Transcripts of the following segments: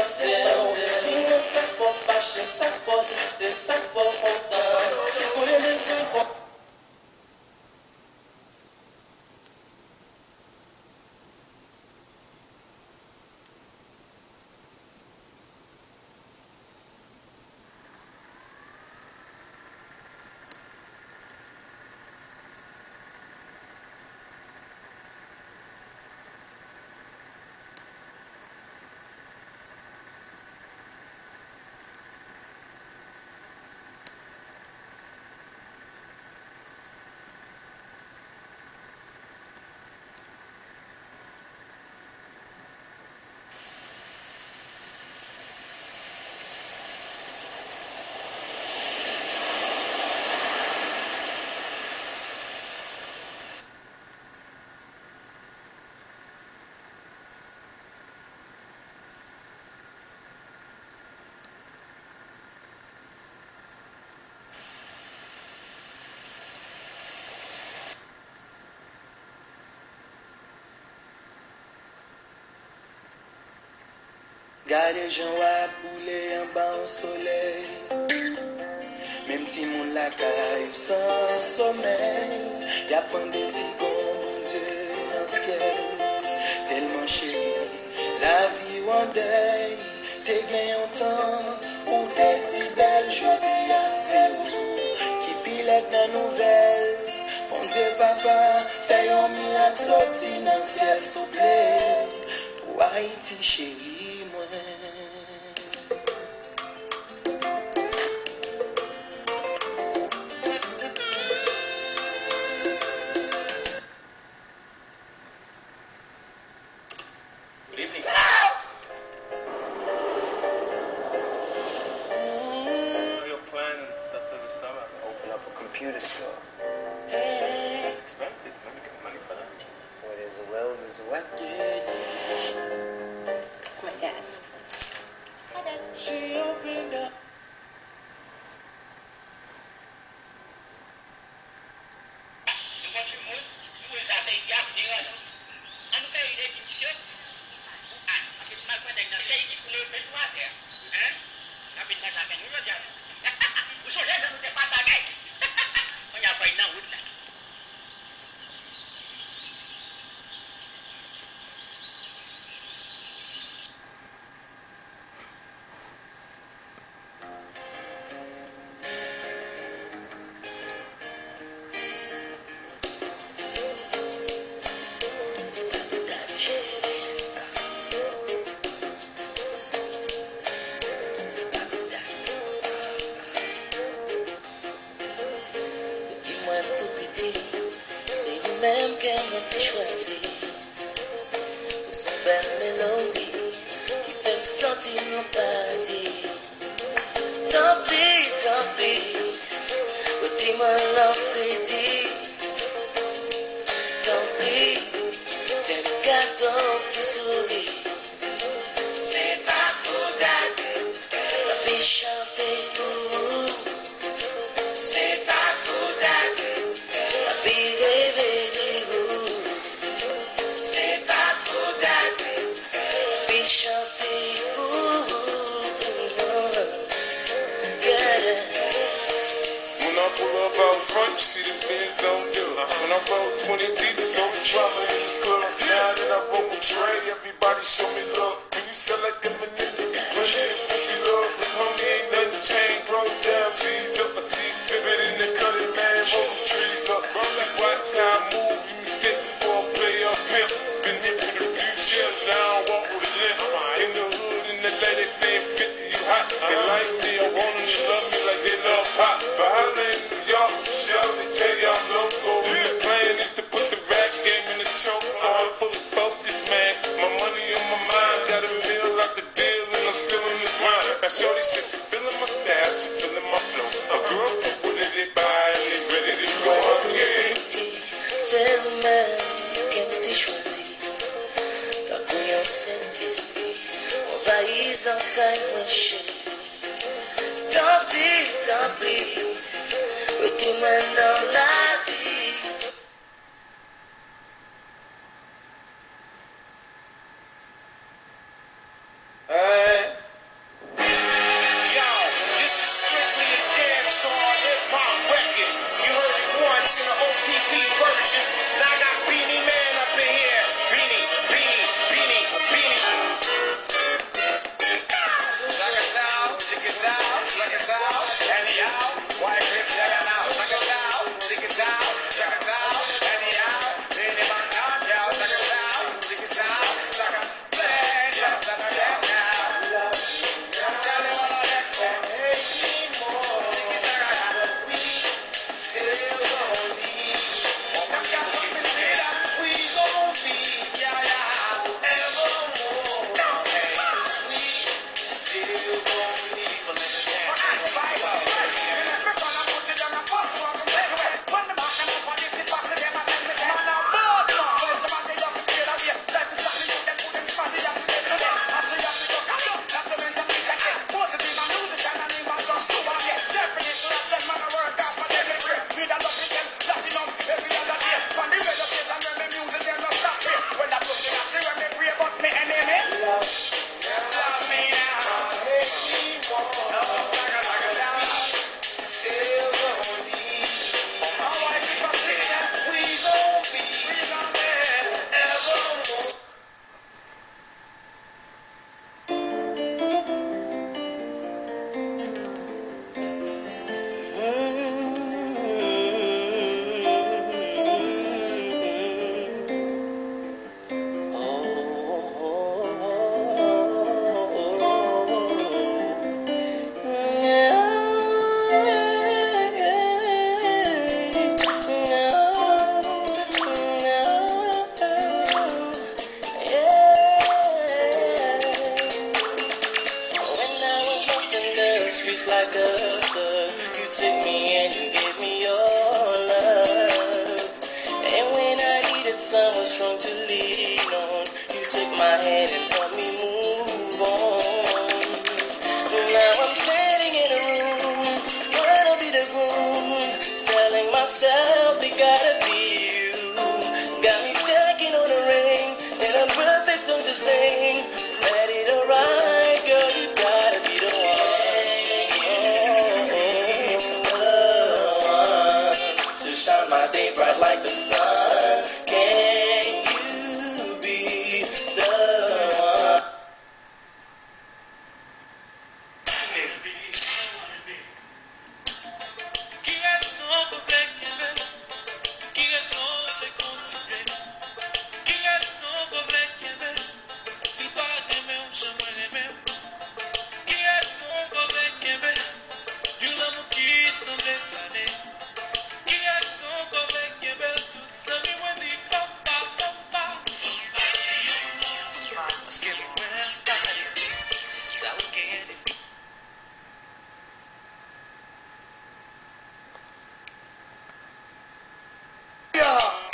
danser. Dis-moi ça faut fâcher, ça faut triste, ça faut content. Pour les yeux pour Gade gens à bouler en bas au soleil. Même si mon la caille sans sommeil, y'a pas de si bon Dieu dans le ciel. Tellement chéri, la vie ou en deuil. T'es gagné un temps où t'es si belle. Je dis assez qui pilote la nouvelle. Bon Dieu papa, fais un miracle sorti dans le ciel s'il plaît. Pour Haïti chéri moi. Computer store. It's expensive. Let me get money for that. What is a well is a what? It's my dad. Hi, Dad. She opened up. Même qu'elle m'a choisi pour son belle mélodie qui fait me sentir mon paradis. Tant pis, dis-moi l'enfrédit. Tant pis, fais le gâteau qui sourit. C'est pas pour dater, la vie chanter pour vous. C'est pas pour dater, la vie rêver. Pull up out front, you see the Benz on you. When I roll 20 deep, it's on the drama in the club. Now that I roll with Trey, everybody show me love. When you sell like them niggas, you push it for me love. The homie ain't nothing changed, roll down, G's up. I see exhibit in the cutting, man, roll the trees up. Like watch how I move, you mistake before I play up here. Been here for the future, now I walk with a limp. In the hood, in the lady saying 50, you hot. They like me, I want them to love me like they love pop. But how they they tell you I'm local. The plan is to put the rap game in the choke. I'm fully focused, man. My money on my mind. Got a meal out the deal and I'm still in the grind. Now shorty says she feeling my style, she feeling my flow. A girl fuck with it, they buy and they ready to go. Yeah. C'est le-même qui me choisi. Tant qu'on y a Saint-Esprit, on va y en faire moins cher. Tant pis. Dis-moi dans la vie. Hey. like a thug. You took me and you gave me your love. And when I needed someone strong to lean on, you took my hand and helped me move on. Now I'm standing in a room, trying to be the groom, telling myself it gotta be you. Got me checking on the ring, and I'm perfect song to sing. Ready to ride, girl, you gotta be the one to shine my day bright like the sun. Can you be the one?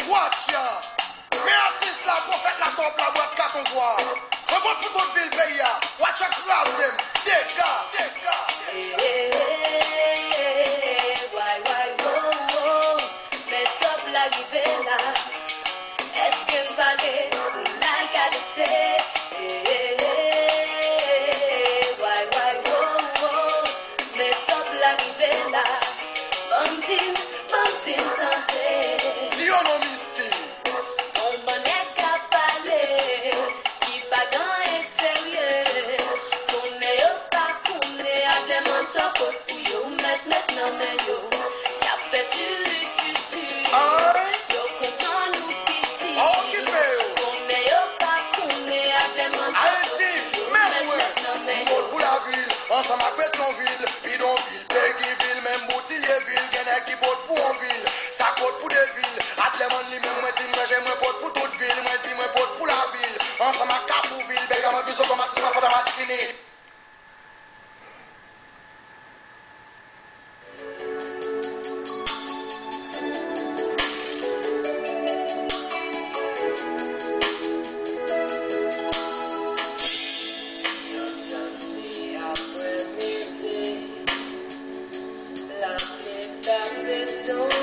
Watch ya! Me assist la prophète la top la boîte qu'à ton voir. On va pour toute ville pays ya. Watch ya grab them. Dega. Why, whoa, met up la rivera. Est-ce qu'elle parlait like I just said? Why, whoa, met up la rivera. Bumping, tante. Dio no misti. On bonnet qu'à parler, qui pas grand et sérieux. Qu'on est pas qu'on est à des mondes sans faute pour yo. Maintenant, mais yo, y'a fait tu. Yo, content nous piti. Qu'on est pas qu'on est à des mondes sans faute pour yo. Maintenant, mais yo. Pour la ville, ensemble avec ton ville, bidonville, Péguiville, même Boutillier-ville, Guinée qui vote pour en ville, ça vote pour des villes, Atleman lui-même, moi dis moi j'aime vote pour toute ville, moi dis moi vote pour la ville, ensemble à Capouville, Belgamot, plus automatiquement pour la masculine. Don't